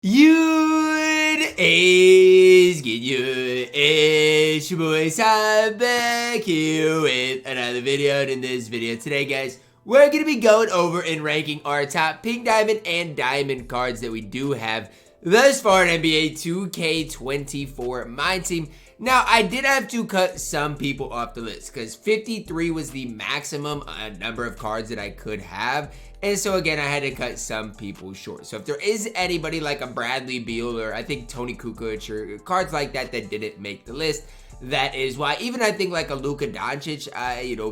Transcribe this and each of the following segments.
Good is good. It's your boy Sam back here with another video. And in this video today, guys, we're gonna be going over and ranking our top pink diamond and diamond cards that we do have thus far in NBA 2K24 MyTEAM. Now, I did have to cut some people off the list because 53 was the maximum number of cards that I could have. And so again, I had to cut some people short. So if there is anybody like a Bradley Beal or I think Tony Kukoc or cards like that that didn't make the list, that is why. Even I think like a Luka Doncic,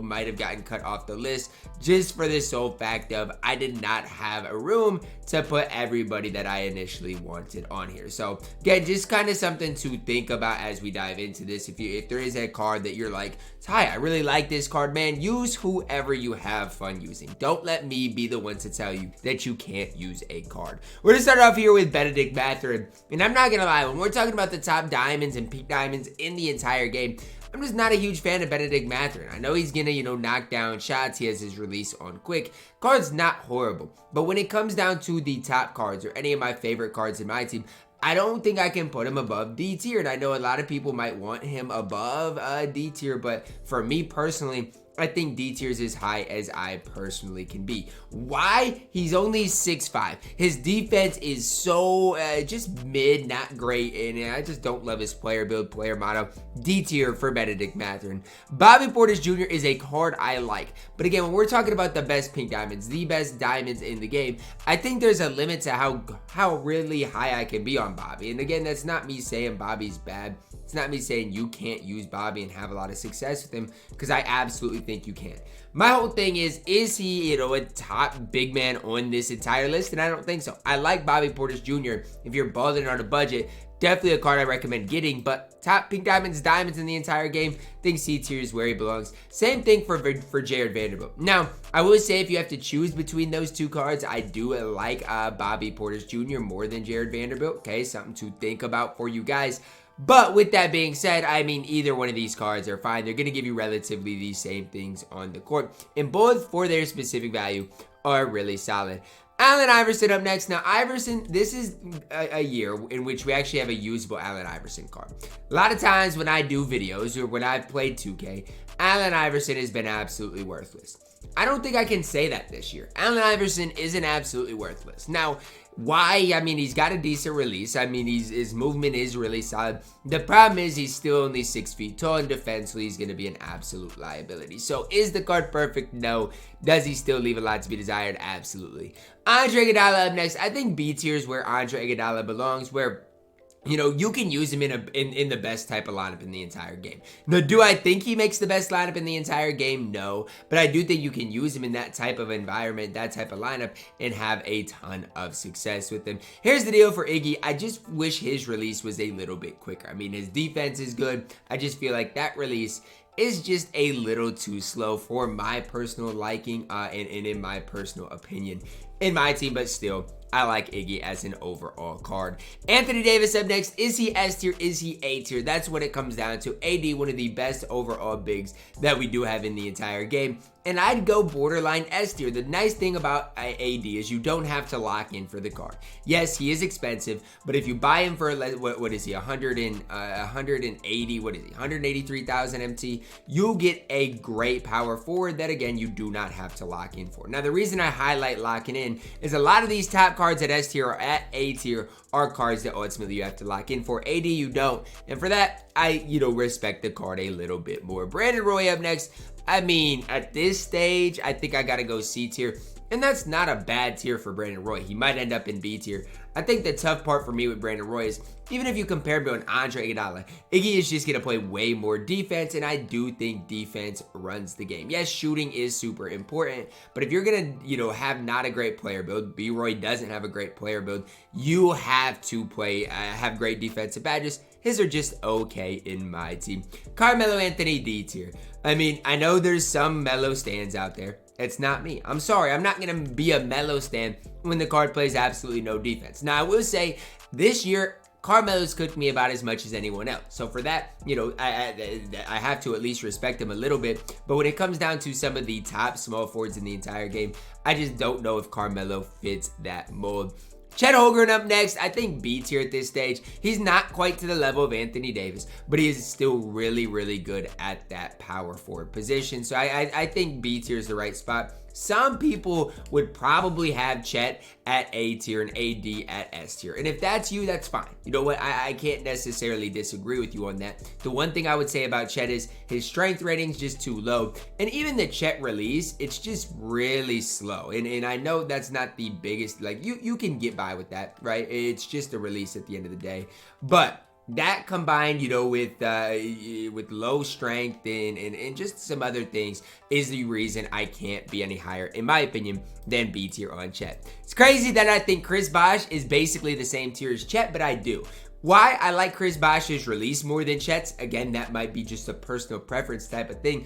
might have gotten cut off the list just for the sole fact of I did not have a room to put everybody that I initially wanted on here. So again, just kind of something to think about as we dive into this. If there is a card that you're like, Ty, I really like this card, man, use whoever you have fun using. Don't let me be the one to tell you that you can't use a card. We're gonna start off here with Bennedict Mathurin, and I'm not gonna lie, when we're talking about the top diamonds and pink diamonds in the entire game, I'm just not a huge fan of Bennedict Mathurin. I know he's gonna, knock down shots. He has his release on quick. Card's not horrible, but when it comes down to the top cards or any of my favorite cards in my team, I don't think I can put him above D tier. And I know a lot of people might want him above D tier, but for me personally, I think D tier is as high as I personally can be. Why? He's only 6'5". His defense is so just mid, not great, and I just don't love his player build, player motto. D tier for Bennedict Mathurin. Bobby Portis Jr. is a card I like, but again, when we're talking about the best pink diamonds, the best diamonds in the game, I think there's a limit to how really high I can be on Bobby. And again, that's not me saying Bobby's bad. It's not me saying you can't use Bobby and have a lot of success with him, because I absolutely think you can. My whole thing is he, a top big man on this entire list? And I don't think so. I like Bobby Portis Jr. If you're balling on a budget, definitely a card I recommend getting, but top pink diamonds in the entire game, I think C tier is where he belongs. Same thing for Jarred Vanderbilt. Now, I will say if you have to choose between those two cards, I do like Bobby Portis Jr. more than Jarred Vanderbilt. Okay, something to think about for you guys. But with that being said, I mean, either one of these cards are fine. They're going to give you relatively the same things on the court. And both, for their specific value, are really solid. Allen Iverson up next. Now, Iverson, this is a year in which we actually have a usable Allen Iverson card. A lot of times when I do videos or when I've played 2K, Allen Iverson has been absolutely worthless. I don't think I can say that this year. Allen Iverson isn't absolutely worthless. Now, why? I mean, he's got a decent release. I mean, his movement is really solid. The problem is he's still only 6 feet tall, and defensively he's going to be an absolute liability. So is the card perfect? No. Does he still leave a lot to be desired? Absolutely. Andre Iguodala up next. I think B tier is where Andre Iguodala belongs, where you can use him in the best type of lineup in the entire game. Now, do I think he makes the best lineup in the entire game? No. But I do think you can use him in that type of environment, that type of lineup, and have a ton of success with him. Here's the deal for Iggy. I just wish his release was a little bit quicker. I mean, his defense is good. I just feel like that release is just a little too slow for my personal liking and in my personal opinion in my team, but still, I like Iggy as an overall card. Anthony Davis up next. Is he S tier? Is he A tier? That's what it comes down to. AD, one of the best overall bigs that we do have in the entire game. And I'd go borderline S tier. The nice thing about AD is you don't have to lock in for the card. Yes, he is expensive, but if you buy him for, what is he, 183,000 MT, you'll get a great power forward that, again, you do not have to lock in for. Now, the reason I highlight locking in is a lot of these top cards at S tier or at A tier are cards that ultimately you have to lock in for. AD, you don't. And for that, I, respect the card a little bit more. Brandon Roy up next. I mean, at this stage, I think I got to go C tier. And that's not a bad tier for Brandon Roy. He might end up in B tier. I think the tough part for me with Brandon Roy is, even if you compare him to an Andre Iguodala, Iggy is just going to play way more defense, and I do think defense runs the game. Yes, shooting is super important, but if you're going to, have not a great player build, B-Roy doesn't have a great player build, you have to have great defensive badges. His are just okay in my team. Carmelo Anthony, D tier. I mean, I know there's some Melo stands out there. It's not me. I'm sorry. I'm not going to be a Melo stan when the card plays absolutely no defense. Now, I will say this year, Carmelo's cooked me about as much as anyone else. So for that, I have to at least respect him a little bit. But when it comes down to some of the top small forwards in the entire game, I just don't know if Carmelo fits that mold. Chet Holmgren up next. I think B tier at this stage. He's not quite to the level of Anthony Davis, but he is still really, really good at that power forward position. So I think B tier is the right spot. Some people would probably have Chet at A tier and AD at S tier. And if that's you, that's fine. You know what? I can't necessarily disagree with you on that. The one thing I would say about Chet is his strength rating's just too low. And even the Chet release, it's just really slow. And I know that's not the biggest, like you can get by with that, right? It's just a release at the end of the day. But that combined, you know, with low strength and just some other things is the reason I can't be any higher, in my opinion, than B tier on Chet. It's crazy that I think Chris Bosh is basically the same tier as Chet, but I do. Why I like Chris Bosh's release more than Chet's, again, that might be just a personal preference type of thing,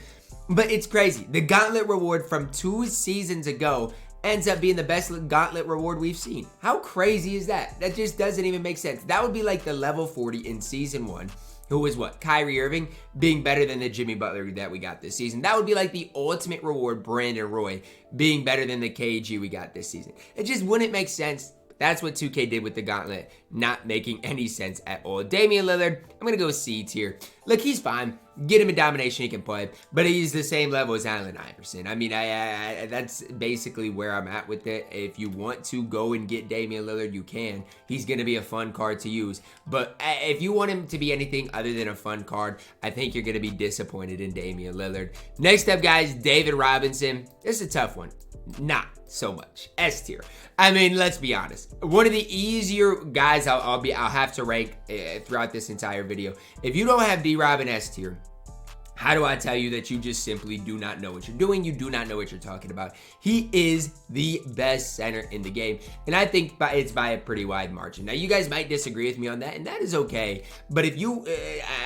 but it's crazy. The Gauntlet reward from 2 seasons ago ends up being the best Gauntlet reward we've seen. How crazy is that? That just doesn't even make sense. That would be like the level 40 in season 1, who was what? Kyrie Irving being better than the Jimmy Butler that we got this season. That would be like the ultimate reward, Brandon Roy being better than the KG we got this season. It just wouldn't make sense. That's what 2K did with the Gauntlet, not making any sense at all. Damian Lillard, I'm going to go C tier. Look, he's fine. Get him in domination, he can play, but he's the same level as Allen Iverson. I mean, that's basically where I'm at with it. If you want to go and get Damian Lillard, you can. He's going to be a fun card to use, but if you want him to be anything other than a fun card, I think you're going to be disappointed in Damian Lillard. Next up, guys, David Robinson. This is a tough one. Not so much. S tier. I mean, let's be honest. One of the easier guys I'll have to rank throughout this entire video. If you don't have D-Rob in S tier, how do I tell you that you just simply do not know what you're doing? You do not know what you're talking about. He is the best center in the game, and I think it's by a pretty wide margin. Now, you guys might disagree with me on that, and that is okay. But if you,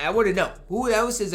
I want to know, who else is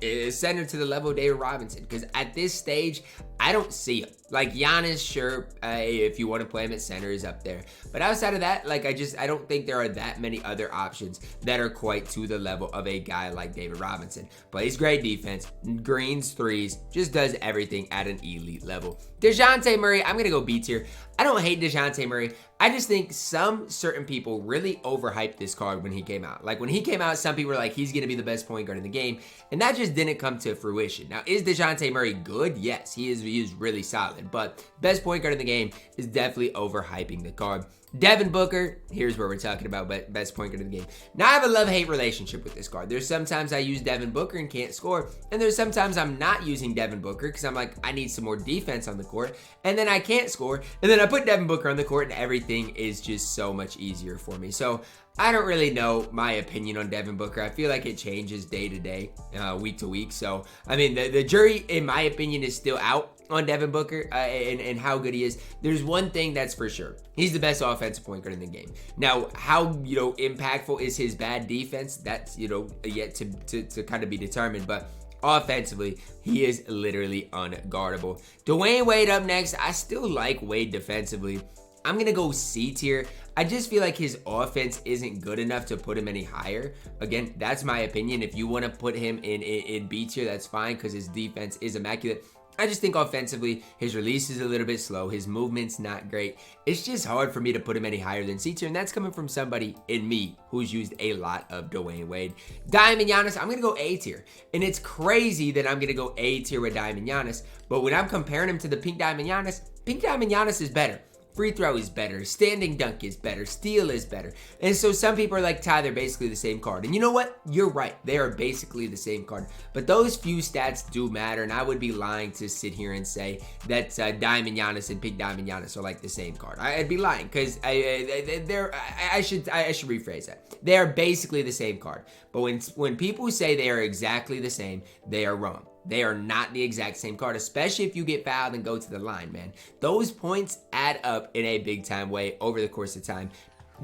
a center to the level of David Robinson? Because at this stage, I don't see him. Like Giannis, sure, if you want to play him at center, is up there. But outside of that, like I don't think there are that many other options that are quite to the level of a guy like David Robinson. Plays great defense, greens threes, just does everything at an elite level. DeJounte Murray, I'm going to go B tier. I don't hate DeJounte Murray. I just think some certain people really overhyped this card when he came out. Like when he came out, some people were like, he's going to be the best point guard in the game. And that just didn't come to fruition. Now, is DeJounte Murray good? Yes, he is really solid. But best point guard in the game is definitely overhyping the card. Devin Booker, here's where we're talking about best point guard in the game. Now, I have a love-hate relationship with this card. There's sometimes I use Devin Booker and can't score, and there's sometimes I'm not using Devin Booker because I'm like, I need some more defense on the court, and then I can't score, and then I put Devin Booker on the court, and everything is just so much easier for me. So I don't really know my opinion on Devin Booker. I feel like it changes day to day, week to week. So, I mean, the jury, in my opinion, is still out on Devin Booker and how good he is. There's one thing that's for sure. He's the best offensive point guard in the game. Now, how, impactful is his bad defense? That's, yet to kind of be determined. But offensively, he is literally unguardable. Dwayne Wade up next. I still like Wade defensively. I'm going to go C tier. I just feel like his offense isn't good enough to put him any higher. Again, that's my opinion. If you want to put him in B tier, that's fine because his defense is immaculate. I just think offensively, his release is a little bit slow. His movement's not great. It's just hard for me to put him any higher than C tier, and that's coming from somebody in me who's used a lot of Dwayne Wade. Diamond Giannis, I'm going to go A tier. And it's crazy that I'm going to go A tier with Diamond Giannis, but when I'm comparing him to the Pink Diamond Giannis is better. Free throw is better, standing dunk is better, steal is better. And so some people are like, Ty, they're basically the same card. And you know what? You're right. They are basically the same card. But those few stats do matter, and I would be lying to sit here and say that Diamond Giannis and Pink Diamond Giannis are like the same card. I'd be lying because I should rephrase that. They are basically the same card. But when people say they are exactly the same, they are wrong. They are not the exact same card, especially if you get fouled and go to the line, man. Those points add up in a big time way over the course of time.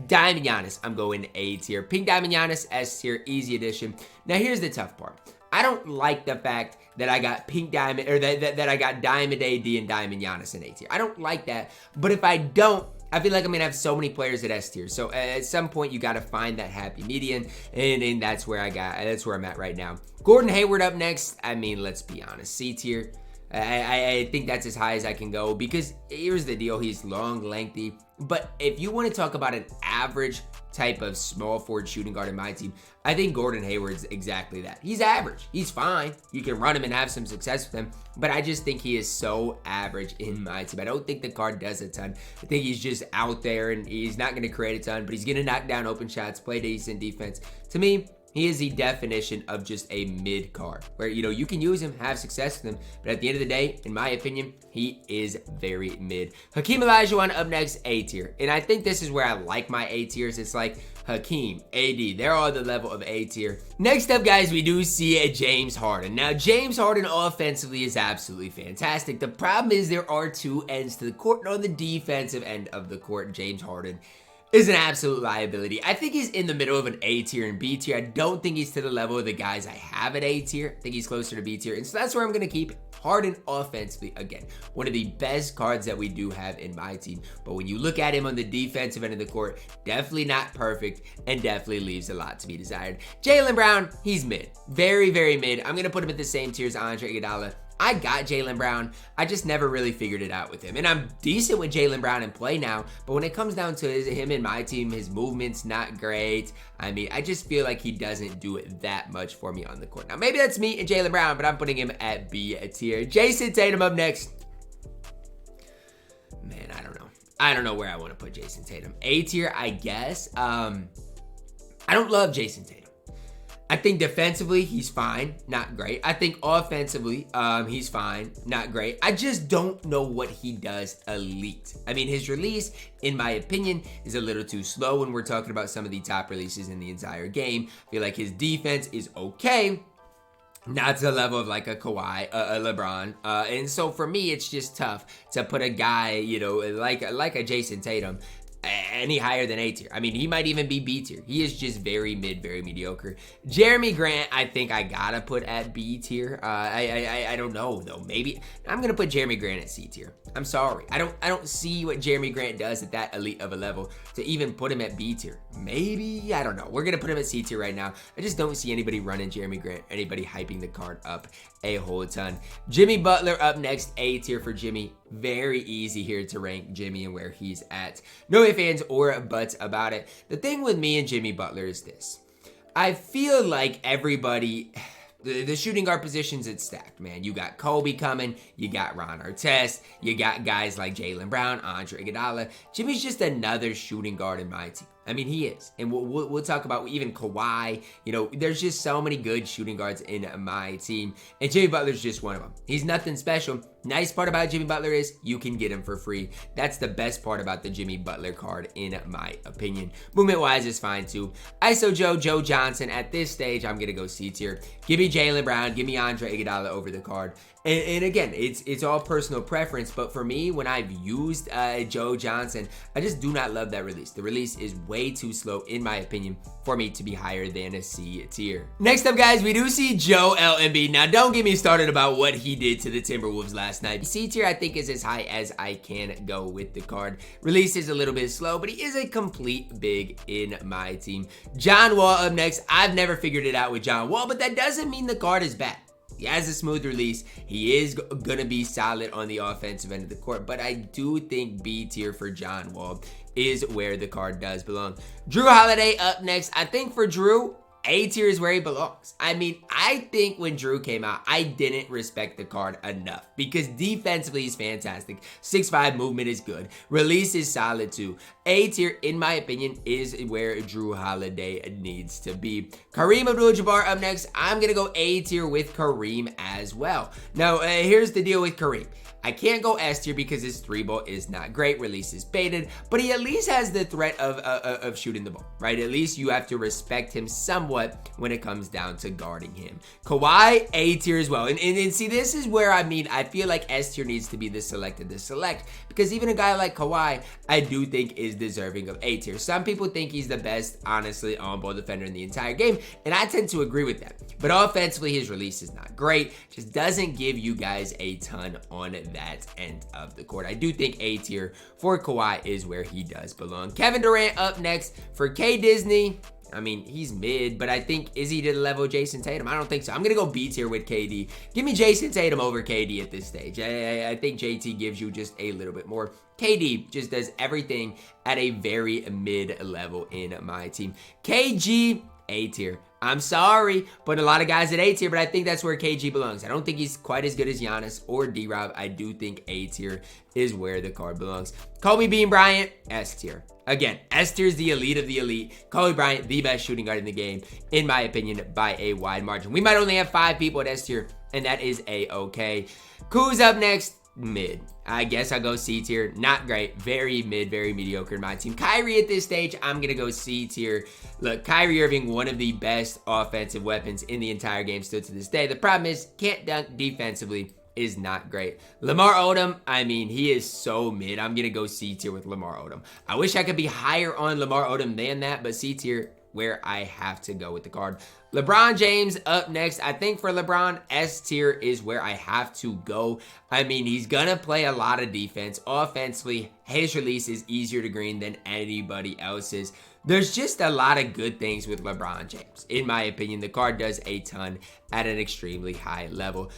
Diamond Giannis, I'm going A tier. Pink Diamond Giannis, S tier, easy addition. Now here's the tough part. I don't like the fact that I got Pink Diamond, or that I got Diamond AD and Diamond Giannis in A tier. I don't like that, but if I don't, I feel like I'm gonna have so many players at S tier. So at some point you gotta find that happy median, and that's where I'm at right now. Gordon Hayward up next. I mean, let's be honest, C tier. I think that's as high as I can go because here's the deal. He's long, lengthy. But if you want to talk about an average type of small forward shooting guard in my team, I think Gordon Hayward's exactly that. He's average. He's fine. You can run him and have some success with him. But I just think he is so average in my team. I don't think the card does a ton. I think he's just out there and he's not going to create a ton, but he's going to knock down open shots, play decent defense. To me, he is the definition of just a mid card where, you can use him, have success with him, but at the end of the day, in my opinion, he is very mid. Hakeem Olajuwon up next, A tier. And I think this is where I like my A tiers. It's like Hakeem, AD, they're all the level of A tier. Next up, guys, we do see a James Harden. Now, James Harden offensively is absolutely fantastic. The problem is there are two ends to the court, and on the defensive end of the court, James Harden is an absolute liability. I think he's in the middle of an A tier and B tier. I don't think he's to the level of the guys I have at A tier. I think he's closer to B tier. And so that's where I'm going to keep Harden offensively. Again, one of the best cards that we do have in my team. But when you look at him on the defensive end of the court, definitely not perfect and definitely leaves a lot to be desired. Jaylen Brown, he's mid. Very, very mid. I'm going to put him at the same tier as Andre Iguodala. I got Jaylen Brown. I just never really figured it out with him. And I'm decent with Jaylen Brown in play now, but when it comes down to him in my team, his movement's not great. I mean, I just feel like he doesn't do it that much for me on the court. Now, maybe that's me and Jaylen Brown, but I'm putting him at B tier. Jason Tatum up next. Man, I don't know. I don't know where I want to put Jason Tatum. A tier, I guess. I don't love Jason Tatum. I think defensively, he's fine, not great. I think offensively, he's fine, not great. I just don't know what he does elite. I mean, his release, in my opinion, is a little too slow when we're talking about some of the top releases in the entire game. I feel like his defense is okay, not to the level of like a Kawhi, a LeBron. And so for me, it's just tough to put a guy, like a Jason Tatum any higher than A tier. I mean, he might even be B tier. He is just very mid, very mediocre. Jeremy Grant, I think I gotta put at B tier. I don't know though. Maybe I'm gonna put Jeremy Grant at C tier. I'm sorry. I don't see what Jeremy Grant does at that elite of a level to even put him at B tier. Maybe, I don't know. We're gonna put him at C tier right now. I just don't see anybody running Jeremy Grant, anybody hyping the card up a whole ton. Jimmy Butler up next, A tier for Jimmy. Very easy here to rank Jimmy and where he's at. No ifs, ands, or buts about it. The thing with me and Jimmy Butler is this. I feel like everybody, the shooting guard positions, it's stacked, man. You got Kobe coming, you got Ron Artest, you got guys like Jaylen Brown, Andre Iguodala. Jimmy's just another shooting guard in my team. I mean, he is. And we'll talk about even Kawhi. There's just so many good shooting guards in my team. And Jimmy Butler's just one of them. He's nothing special. Nice part about Jimmy Butler is you can get him for free. That's the best part about the Jimmy Butler card, in my opinion. Movement-wise is fine, too. ISO Joe Johnson. At this stage, I'm going to go C tier. Give me Jaylen Brown. Give me Andre Iguodala over the card. And again, it's all personal preference, but for me, when I've used Joe Johnson, I just do not love that release. The release is way too slow, in my opinion, for me to be higher than a C tier. Next up, guys, we do see Joel Embiid. Now, don't get me started about what he did to the Timberwolves last night. C tier, I think, is as high as I can go with the card. Release is a little bit slow, but he is a complete big in my team. John Wall up next. I've never figured it out with John Wall, but that doesn't mean the card is bad. He has a smooth release. He is going to be solid on the offensive end of the court, but I do think B tier for John Wall is where the card does belong. Jrue Holiday up next. I think for Jrue, A tier is where he belongs. I mean, I think when Jrue came out, I didn't respect the card enough because defensively he's fantastic. 6'5" movement is good. Release is solid too. A tier, in my opinion, is where Jrue Holiday needs to be. Kareem Abdul-Jabbar up next. I'm going to go A tier with Kareem as well. Now, here's the deal with Kareem. I can't go S tier because his 3-ball is not great. Release is baited, but he at least has the threat of shooting the ball, right? At least you have to respect him somewhat when it comes down to guarding him. Kawhi, A tier as well. And see, this is where I feel like S tier needs to be the select because even a guy like Kawhi, I do think is deserving of A tier. Some people think he's the best, honestly, on-ball defender in the entire game, and I tend to agree with that. But offensively, his release is not great. Just doesn't give you guys a ton on that end of the court. I do think A tier for Kawhi is where he does belong. Kevin Durant up next. For K Disney, I mean, he's mid, but I think, is he to the level of Jason Tatum? I don't think so. I'm going to go B tier with KD. Give me Jason Tatum over KD at this stage. I think JT gives you just a little bit more. KD just does everything at a very mid level in my team. KG, A tier. I'm sorry, but a lot of guys at A tier, but I think that's where KG belongs. I don't think he's quite as good as Giannis or D-Rob. I do think A tier is where the card belongs. Kobe Bean Bryant, S tier. Again, S tier is the elite of the elite. Kobe Bryant, the best shooting guard in the game, in my opinion, by a wide margin. We might only have 5 people at S tier, and that is A-okay. Kuz up next. Mid. I guess I'll go C tier. Not great. Very mid, very mediocre in my team. Kyrie at this stage, I'm going to go C tier. Look, Kyrie Irving, one of the best offensive weapons in the entire game still to this day. The problem is, can't dunk defensively, is not great. Lamar Odom, I mean, he is so mid. I'm going to go C tier with Lamar Odom. I wish I could be higher on Lamar Odom than that, but C tier, where I have to go with the card. LeBron James up next. I think for LeBron, S tier is where I have to go. I mean, he's gonna play a lot of defense. Offensively, his release is easier to green than anybody else's. There's just a lot of good things with LeBron James. In my opinion, the card does a ton at an extremely high level.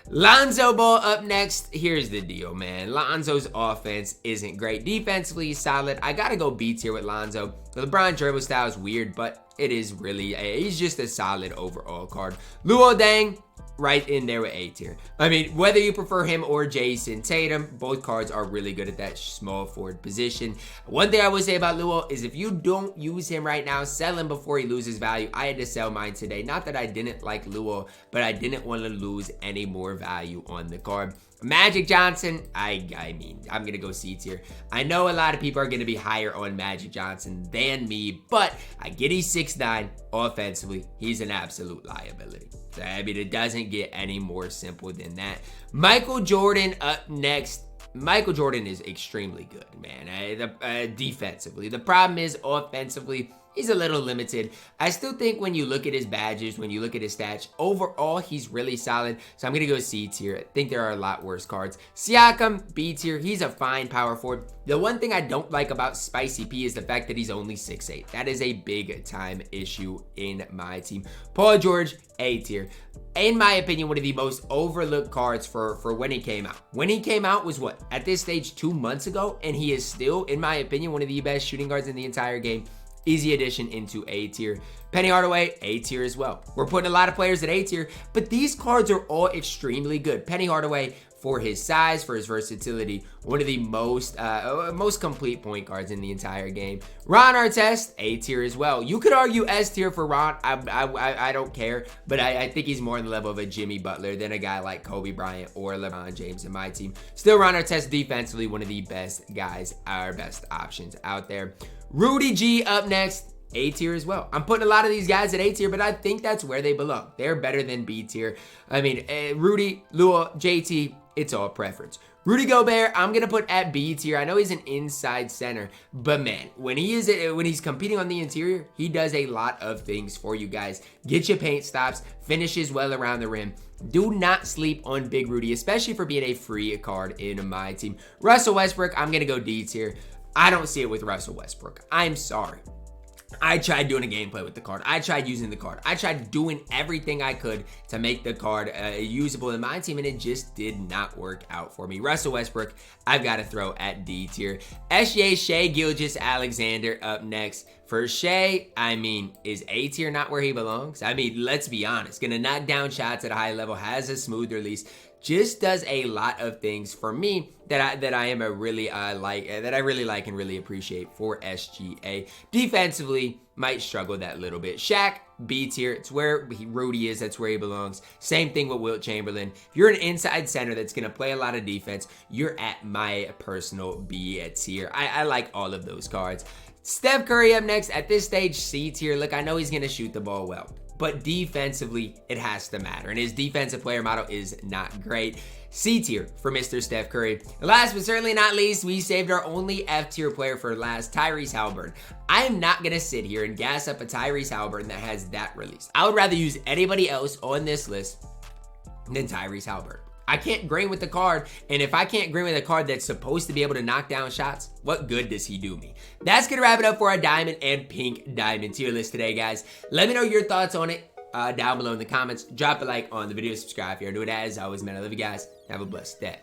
Lonzo Ball up next. Here's the deal, man. Lonzo's offense isn't great. Defensively, he's solid. I gotta go B tier with Lonzo. The LeBron dribble style is weird, but it is really, he's just a solid overall card. Luol Deng, right in there with A tier. I mean, whether you prefer him or Jason Tatum, both cards are really good at that small forward position. One thing I would say about Luol is if you don't use him right now, sell him before he loses value. I had to sell mine today. Not that I didn't like Luol, but I didn't want to lose any more value on the card. Magic Johnson, I mean, I'm going to go C tier. I know a lot of people are going to be higher on Magic Johnson than me, but I get he's 6'9". Offensively, he's an absolute liability. So, I mean, it doesn't get any more simple than that. Michael Jordan up next. Michael Jordan is extremely good, man, defensively. The problem is offensively, he's a little limited. I still think when you look at his badges, when you look at his stats, overall, he's really solid. So I'm going to go C tier. I think there are a lot worse cards. Siakam, B tier. He's a fine power forward. The one thing I don't like about Spicy P is the fact that he's only 6'8". That is a big time issue in my team. Paul George, A tier. In my opinion, one of the most overlooked cards for when he came out. When he came out was what? At this stage, 2 months ago, and he is still, in my opinion, one of the best shooting guards in the entire game. Easy addition into A tier. Penny Hardaway, A tier as well. We're putting a lot of players at A tier, but these cards are all extremely good. Penny Hardaway, for his size, for his versatility, one of the most complete point guards in the entire game. Ron Artest, A tier as well. You could argue S tier for Ron. I don't care, but I think he's more on the level of a Jimmy Butler than a guy like Kobe Bryant or LeBron James in my team. Still, Ron Artest defensively one of the best guys, our best options out there. Rudy G up next. A tier as well. I'm putting a lot of these guys at A tier, but I think that's where they belong. They're better than B tier. I mean, Rudy, Lua, JT, it's all preference. Rudy Gobert, I'm going to put at B tier. I know he's an inside center, but man, when he's competing on the interior, he does a lot of things for you guys. Get your paint stops, finishes well around the rim. Do not sleep on Big Rudy, especially for being a free card in my team. Russell Westbrook, I'm going to go D tier. I don't see it with Russell Westbrook. I'm sorry. I tried doing a gameplay with the card. I tried using the card. I tried doing everything I could to make the card usable in my team, and it just did not work out for me. Russell Westbrook, I've got to throw at D tier. Shai Gilgeous-Alexander up next. For Shai, I mean, is A tier not where he belongs? I mean, let's be honest. Gonna knock down shots at a high level, has a smooth release, just does a lot of things for me that I really like and really appreciate for SGA. Defensively, might struggle that little bit. Shaq, B tier. It's where Rudy is. That's where he belongs. Same thing with Wilt Chamberlain. If you're an inside center that's going to play a lot of defense, you're at my personal B tier. I like all of those cards. Steph Curry up next. At this stage, C tier. Look, I know he's going to shoot the ball well, but defensively, it has to matter. And his defensive player model is not great. C tier for Mr. Steph Curry. Last but certainly not least, we saved our only F tier player for last, Tyrese Haliburton. I am not going to sit here and gas up a Tyrese Haliburton that has that release. I would rather use anybody else on this list than Tyrese Haliburton. I can't green with the card, and if I can't green with a card that's supposed to be able to knock down shots, what good does he do me? That's gonna wrap it up for our diamond and pink diamond tier list today, guys. Let me know your thoughts on it down below in the comments. Drop a like on the video, subscribe if you're new to it. As always, man, I love you guys. Have a blessed day.